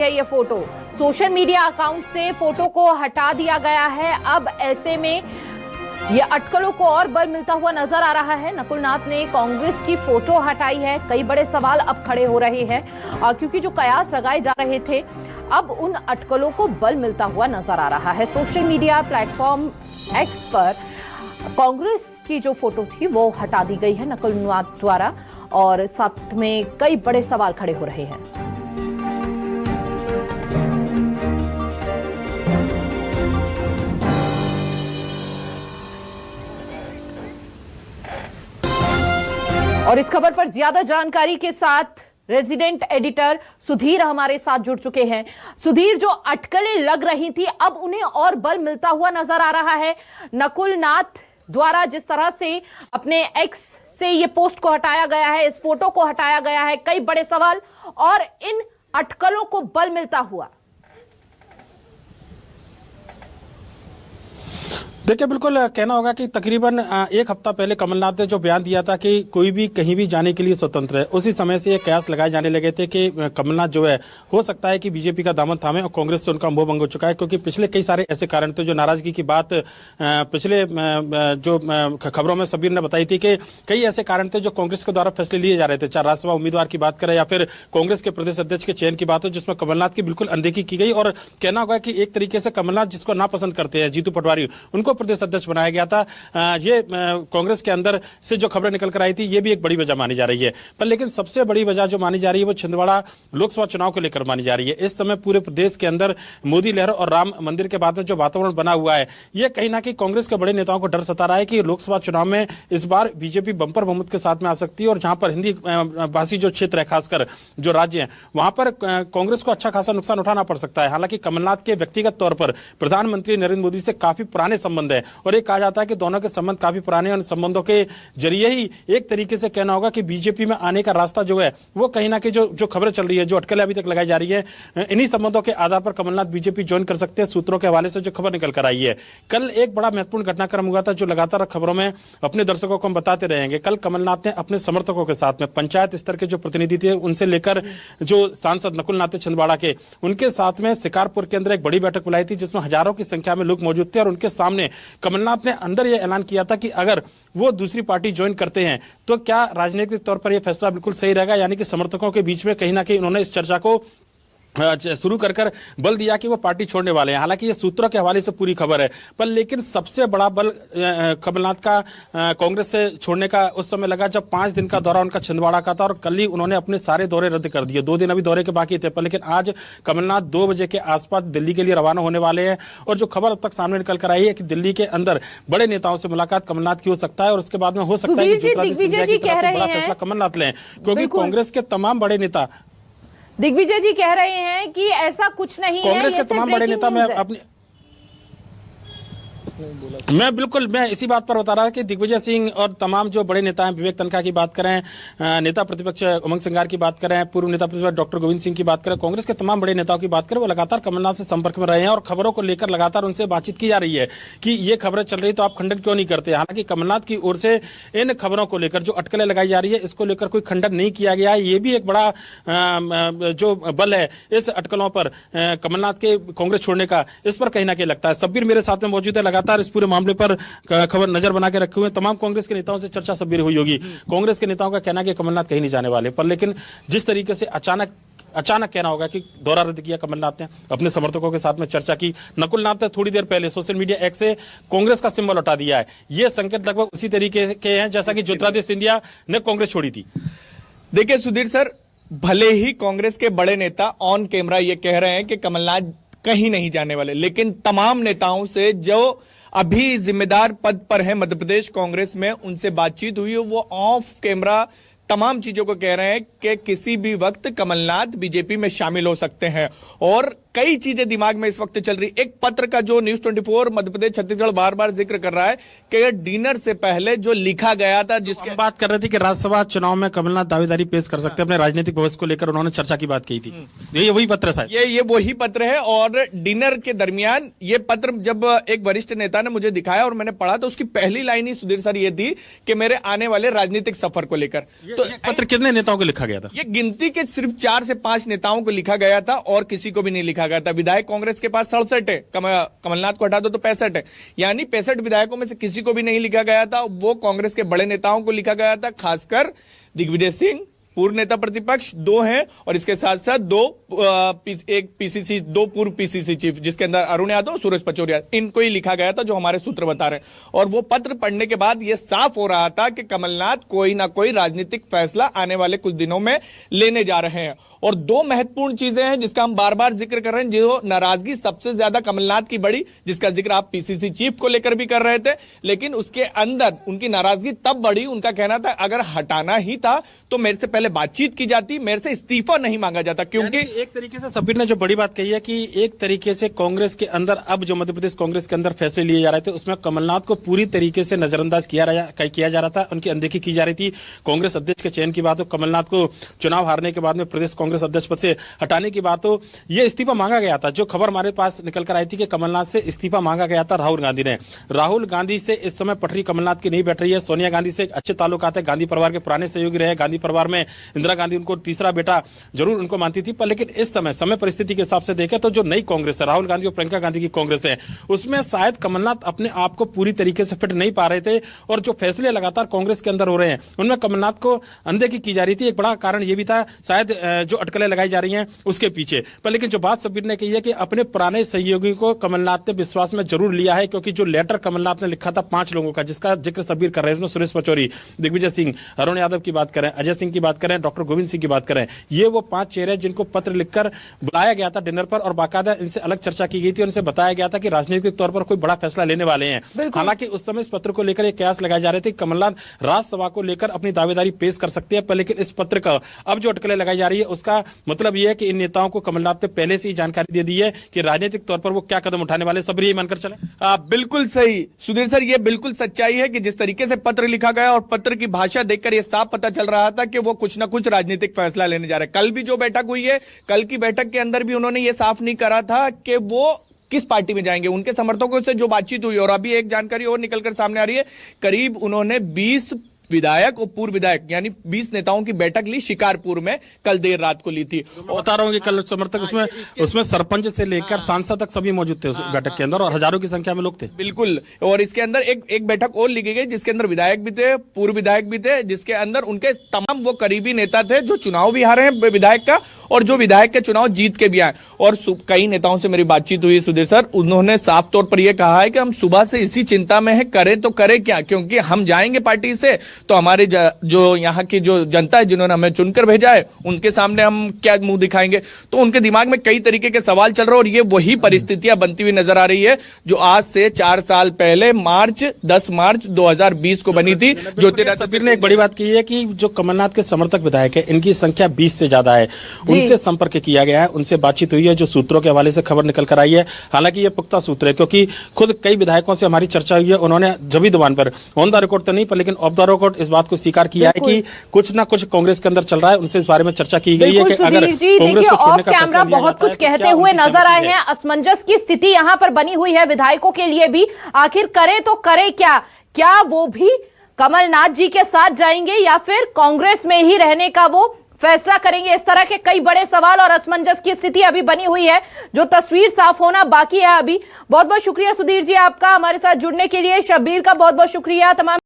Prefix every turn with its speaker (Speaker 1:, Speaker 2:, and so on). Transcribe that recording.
Speaker 1: है ये photo social media account से फोटो को हटा दिया गया है। अब ऐसे में ये अटकलों को और बल मिलता हुआ नजर आ रहा है। नकुल नाथ ने कांग्रेस की फोटो हटाई है। कई बड़े सवाल अब खड़े हो रहे हैं क्योंकि जो कयास लगाए जा रहे थे अब उन अटकलों को बल मिलता हुआ नजर आ रहा है। सोशल मीडिया प्लेटफॉर्म एक्स पर कांग्रेस की जो फोटो थी वो हटा दी गई है नकुल नाथ द्वारा और साथ में कई बड़े सवाल खड़े हो रहे हैं। और इस खबर पर ज्यादा जानकारी के साथ रेजिडेंट एडिटर सुधीर हमारे साथ जुड़ चुके हैं। सुधीर, जो अटकलें लग रही थी अब उन्हें और बल मिलता हुआ नजर आ रहा है। नकुल नाथ द्वारा जिस तरह से अपने एक्स से ये पोस्ट को हटाया गया है, इस फोटो को हटाया गया है, कई बड़े सवाल और इन अटकलों को बल मिलता हुआ।
Speaker 2: देखिए, बिल्कुल कहना होगा कि तकरीबन एक हफ्ता पहले कमलनाथ ने जो बयान दिया था कि कोई भी कहीं भी जाने के लिए स्वतंत्र है, उसी समय से ये कयास लगाए जाने लगे थे कि कमलनाथ जो है हो सकता है कि बीजेपी का दामन थामे और कांग्रेस से उनका मोह भंग हो चुका है, क्योंकि पिछले कई सारे ऐसे कारण थे जो नाराजगी की बात पिछले जो खबरों में सबीर ने बताई थी कि कई ऐसे कारण थे जो कांग्रेस के द्वारा फैसले लिए जा रहे थे, चाहे राज्यसभा उम्मीदवार की बात करें या फिर कांग्रेस के प्रदेश अध्यक्ष के चयन की बात हो, जिसमें कमलनाथ की बिल्कुल अनदेखी की गई। और कहना होगा कि एक तरीके से कमलनाथ जिसको नापसंद करते हैं, जीतू पटवारी, उनको प्रदेश अध्यक्ष बनाया गया था। ये कांग्रेस के अंदर से जो खबरें निकल कर आई थी ये भी एक बड़ी वजह मानी जा रही है। पर लेकिन सबसे बड़ी वजह जो मानी जा रही है वो छिंदवाड़ा लोकसभा चुनाव को लेकर मानी जा रही है। इस समय पूरे प्रदेश के अंदर मोदी लहर और राम मंदिर के बाद में जो वातावरण बना हुआ है, ये कहीं ना कहीं कांग्रेस के बड़े नेताओं को डर सता रहा है कि लोकसभा चुनाव में इस बार बीजेपी बंपर बहुमत के साथ में आ सकती है और जहां पर हिंदी भाषी जो क्षेत्र है, खासकर जो राज्य है, वहां पर कांग्रेस को अच्छा खासा नुकसान उठाना पड़ सकता है। हालांकि कमलनाथ के व्यक्तिगत तौर पर प्रधानमंत्री नरेंद्र मोदी से काफी पुराने संबंध है और एक कहा जाता है कि दोनों के संबंध काफी पुराने और संबंधों के जरिए ही एक तरीके से कहना होगा कि बीजेपी में आने का रास्ता जो है वो कहीं ना कहीं जो खबरें चल रही है, जो अटकलें अभी तक लगाई जा रही है, इन्हीं संबंधों के आधार पर कमलनाथ बीजेपी ज्वाइन कर सकते हैं। सूत्रों के हवाले से जो खबर निकल कर आई है, कल एक बड़ा महत्वपूर्ण घटनाक्रम हुआ था जो लगातार खबरों में अपने दर्शकों को हम बताते रहेंगे। कल कमलनाथ ने अपने समर्थकों के साथ में पंचायत स्तर के जो प्रतिनिधि थे उनसे लेकर जो सांसद नकुल नाथ छिंदवाड़ा के, उनके साथ में शिकारपुर के अंदर एक बड़ी बैठक बुलाई थी जिसमें हजारों की संख्या में लोग मौजूद थे और उनके सामने कमलनाथ ने अंदर यह ऐलान किया था कि अगर वो दूसरी पार्टी ज्वाइन करते हैं तो क्या राजनीतिक तौर पर यह फैसला बिल्कुल सही रहेगा। यानी कि समर्थकों के बीच में कहीं ना कहीं उन्होंने इस चर्चा को शुरू कर बल दिया कि वो पार्टी छोड़ने वाले हैं। हालांकि ये सूत्रों के हवाले से पूरी खबर है, पर लेकिन सबसे बड़ा बल कमलनाथ का कांग्रेस से छोड़ने का उस समय लगा जब 5 दिन का दौरा उनका छिंदवाड़ा का था और कल ही उन्होंने अपने सारे दौरे रद्द कर दिए। 2 दिन अभी दौरे के बाकी थे, पर लेकिन आज कमलनाथ 2 बजे के आसपास दिल्ली के लिए रवाना होने वाले हैं। और जो खबर अब तक सामने निकल कर आई है कि दिल्ली के अंदर बड़े नेताओं से मुलाकात कमलनाथ की हो सकता है और उसके बाद में हो सकता है कि ज्योतिरादित्य सिंधिया की तरफ बड़ा फैसला कमलनाथ लें, क्योंकि कांग्रेस के तमाम बड़े नेता,
Speaker 1: दिग्विजय जी कह रहे हैं कि ऐसा कुछ नहीं है।
Speaker 2: कांग्रेस के तमाम बड़े नेता, मैं इसी बात पर बता रहा था कि दिग्विजय सिंह और तमाम जो बड़े नेता हैं, विवेक तनखा की बात करें, नेता प्रतिपक्ष उमंग सिंगार की बात करें, पूर्व नेता प्रतिपक्ष डॉक्टर गोविंद सिंह की बात करें, कांग्रेस के तमाम बड़े नेताओं की बात करें, वो लगातार कमलनाथ से संपर्क में रहे हैं और खबरों को लेकर लगातार उनसे बातचीत की जा रही है कि ये खबरें चल रही तो आप खंडन क्यों नहीं करते। हालांकि कमलनाथ की ओर से इन खबरों को लेकर जो अटकलें लगाई जा रही है इसको लेकर कोई खंडन नहीं किया गया है। ये भी एक बड़ा जो बल है इस अटकलों पर कमलनाथ के कांग्रेस छोड़ने का, इस पर कहीं ना कहीं लगता है। सबीर मेरे साथ में मौजूद है, लगातार इस पूरे मामले पर खबर नजर बना के रखे हुए तमाम कांग्रेस के नेताओं से चर्चा सबीर हुई होगी। कांग्रेस के नेताओं का कहना है कि कमलनाथ कहीं नहीं जाने वाले, पर लेकिन जिस तरीके से अचानक कहना होगा कि दौरा रद्द किया कमलनाथ ने, अपने समर्थकों के साथ में चर्चा की, नकुल नाथ ने थोड़ी देर पहले सोशल मीडिया एक्स से कांग्रेस का सिंबल हटा दिया है, ये संकेत लगभग उसी तरीके के हैं जैसा कि ज्योतिरादित्य सिंधिया ने कांग्रेस छोड़ी थी।
Speaker 3: देखिए सुधीर सर, भले ही कांग्रेस के बड़े नेता ऑन कैमरा ये कह रहे हैं कि कमलनाथ कहीं नहीं जाने वाले, लेकिन तमाम नेताओं से जो अभी जिम्मेदार पद पर है मध्य प्रदेश कांग्रेस में, उनसे बातचीत हुई है, वो ऑफ कैमरा तमाम चीजों को कह रहे हैं कि किसी भी वक्त कमलनाथ बीजेपी में शामिल हो सकते हैं। और कई चीजें दिमाग में इस वक्त चल रही। एक पत्र का जो न्यूज़ 24 मध्य प्रदेश छत्तीसगढ़ बार बार जिक्र कर रहा है कि डिनर से पहले जो लिखा गया था, जिसके
Speaker 2: हम बात कर रहे थे कि राज्यसभा चुनाव में कमलनाथ दावेदारी पेश कर सकते हैं अपने राजनीतिक भविष्य को लेकर, उन्होंने चर्चा की बात की थी। ये वही पत्र शायद,
Speaker 3: ये वही पत्र है। और डिनर के दरमियान ये पत्र जब एक वरिष्ठ नेता ने मुझे दिखाया और मैंने पढ़ा तो उसकी पहली लाइन ही सुधीर सर ये थी कि मेरे आने वाले राजनीतिक सफर को लेकर। तो
Speaker 2: पत्र कितने नेताओं को लिखा गया था?
Speaker 3: ये गिनती के सिर्फ 4 से 5 नेताओं को लिखा गया था और किसी को भी नहीं लिखा गया था। विधायक कांग्रेस के पास 67 है, कमलनाथ को हटा दो तो 65 है, यानी 65 विधायकों में से किसी को भी नहीं लिखा गया था। वो कांग्रेस के बड़े नेताओं को लिखा गया था, खासकर दिग्विजय सिंह पूर्व नेता प्रतिपक्ष 2 हैं और इसके साथ साथ 2 पूर्व पीसीसी चीफ, जिसके अंदर अरुण यादव, सूरज पचौरिया, इनको ही लिखा गया था, जो हमारे सूत्र बता रहे हैं। और वो पत्र पढ़ने के बाद ये साफ हो रहा था कि कमलनाथ कोई ना कोई राजनीतिक फैसला आने वाले कुछ दिनों में लेने जा रहे हैं। और 2 महत्वपूर्ण चीजें हैं जिसका हम बार बार जिक्र कर रहे हैं, जो नाराजगी सबसे ज्यादा कमलनाथ की बड़ी, जिसका जिक्र आप पीसीसी चीफ को लेकर भी कर रहे थे, लेकिन उसके अंदर उनकी नाराजगी तब बढ़ी, उनका कहना था अगर हटाना ही था तो मेरे से पहले बातचीत की जाती, मेरे से इस्तीफा नहीं मांगा जाता। क्योंकि
Speaker 2: एक तरीके से सब्बीर ने जो बड़ी बात कही है कि एक तरीके से कांग्रेस के अंदर अब जो मध्य प्रदेश कांग्रेस के अंदर फैसले लिए जा रहे थे उसमें कमलनाथ को पूरी तरीके से नजरअंदाज किया जा रहा था, उनकी अनदेखी की जा रही थी। कांग्रेस अध्यक्ष के चयन की बात हो, कमलनाथ को चुनाव हारने के बाद में प्रदेश कांग्रेस अध्यक्ष पद से हटाने की बात हो, यह इस्तीफा मांगा गया था। जो खबर हमारे पास निकल कर आई थी कि कमलनाथ से इस्तीफा मांगा गया था राहुल गांधी ने। राहुल गांधी से इस समय पटरी कमलनाथ की नहीं बैठ रही है। सोनिया गांधी से अच्छे ताल्लुकात है, गांधी परिवार के पुराने सहयोगी रहे, गांधी परिवार में इंदिरा गांधी उनको तीसरा बेटा जरूर उनको मानती थी, पर लेकिन इस समय परिस्थिति के हिसाब से देखें तो जो नई कांग्रेस है, राहुल गांधी और प्रियंका गांधी की कांग्रेस है, उसमें शायद कमलनाथ अपने आप को पूरी तरीके से फिट नहीं पा रहे थे और जो फैसले लगातार कांग्रेस के अंदर हो रहे हैं उनमें कमलनाथ को अनदेखी की जा रही थी। एक बड़ा कारण यह भी था शायद जो अटकलें लगाई जा रही हैं उसके पीछे। पर लेकिन जो बात सब्बीर ने कही है कि अपने पुराने सहयोगी को कमलनाथ ने विश्वास में जरूर लिया है, क्योंकि जो लेटर कमलनाथ ने लिखा था 5 लोगों का, जिसका जिक्र सब्बीर कर रहे हैं, उसमें सुरेश पचौरी, दिग्विजय सिंह, अरुण यादव की बात करें, अजय सिंह की बात करें, डॉक्टर गोविंद सिंह की बात करें, ये वो 5 चेहरे जिनको पत्र लिखकर बुलाया गया था डिनर पर और बाकायदा इनसे अलग चर्चा की गई थी। उनसे बताया गया था कि राजनीतिक तौर पर कोई बड़ा फैसला लेने वाले हैं। हालांकि उस समय इस पत्र को लेकर कयास लगाए जा रहे थे, कमलनाथ राज्यसभा को लेकर अपनी दावेदारी पेश कर सकते हैं, पर लेकिन इस पत्र का अब जो अटकलें लगाई जा रही है उसका मतलब यह है कि इन नेताओं को कमलनाथ ने पहले से ही जानकारी दे दी है कि राजनीतिक तौर पर वो क्या कदम उठाने वाले, सब यही मानकर चले।
Speaker 3: बिल्कुल सही सुधीर सर, ये बिल्कुल सच्चाई है कि जिस तरीके से पत्र लिखा गया और पत्र की भाषा देखकर यह साफ पता चल रहा था कि वो कुछ ना कुछ राजनीतिक फैसला लेने जा रहे हैं। कल भी जो बैठक हुई है, कल की बैठक के अंदर भी उन्होंने ये साफ नहीं करा था कि वो किस पार्टी में जाएंगे। उनके समर्थकों से जो बातचीत हुई, और अभी एक जानकारी और निकलकर सामने आ रही है, करीब उन्होंने 20 विधायक और पूर्व विधायक यानी 20 नेताओं की बैठक ली शिकारपुर में कल देर रात को ली थी।
Speaker 2: बता रहा हूं कि कल समर्थक उसमें सरपंच से लेकर सांसद तक सभी मौजूद थे उस बैठक के अंदर और हजारों की संख्या में लोग थे।
Speaker 3: बिल्कुल, और इसके अंदर एक बैठक और ली गई जिसके अंदर विधायक भी थे, पूर्व विधायक भी थे, जिसके अंदर उनके तमाम वो करीबी नेता थे जो चुनाव भी हारे हैं विधायक का और जो विधायक के चुनाव जीत के भी आए। और कई नेताओं से मेरी बातचीत हुई सुधीर सर, उन्होंने साफ तौर पर यह कहा है कि हम सुबह से इसी चिंता में है, करें तो करें क्या, क्योंकि हम जाएंगे पार्टी से तो हमारे जो यहाँ की जो जनता है जिन्होंने हमें चुनकर भेजा है उनके सामने हम क्या मुंह दिखाएंगे। तो उनके दिमाग में कई तरीके के सवाल चल रहे हैं और ये वही परिस्थितियां बनती हुई नजर आ रही है जो आज से 4 साल पहले 10 मार्च 2020 को बनी थी।
Speaker 2: ज्योतिरादित्य ने एक बड़ी बात की है कि जो कमलनाथ के समर्थक विधायक है इनकी संख्या 20 से ज्यादा है, उनसे संपर्क किया गया है, उनसे बातचीत हुई है, जो सूत्रों के हवाले से खबर निकल कर आई है। हालांकि ये पुख्ता सूत्र है क्योंकि खुद कई विधायकों से हमारी चर्चा हुई है, उन्होंने जबी दबान पर ऑन द रिकॉर्ड तो नहीं पर लेकिन ऑफ द रिकॉर्ड इस बात को स्वीकार किया है कि कुछ ना कुछ कांग्रेस के अंदर चल रहा है। उनसे इस बारे में चर्चा की गई है कि अगर कांग्रेस को छोड़ने का फैसला लिया
Speaker 1: बहुत कुछ कहते हुए नजर आए हैं। असमंजस की स्थिति यहाँ पर बनी हुई है विधायकों के लिए भी, आखिर करे तो करे क्या, क्या वो भी कमलनाथ जी के साथ जाएंगे या फिर कांग्रेस में ही रहने का वो फैसला करेंगे। इस तरह के कई बड़े सवाल और असमंजस की स्थिति अभी बनी हुई है, जो तस्वीर साफ होना बाकी है अभी। बहुत बहुत शुक्रिया सुधीर जी आपका हमारे साथ जुड़ने के लिए, शब्बीर का बहुत बहुत शुक्रिया, तमाम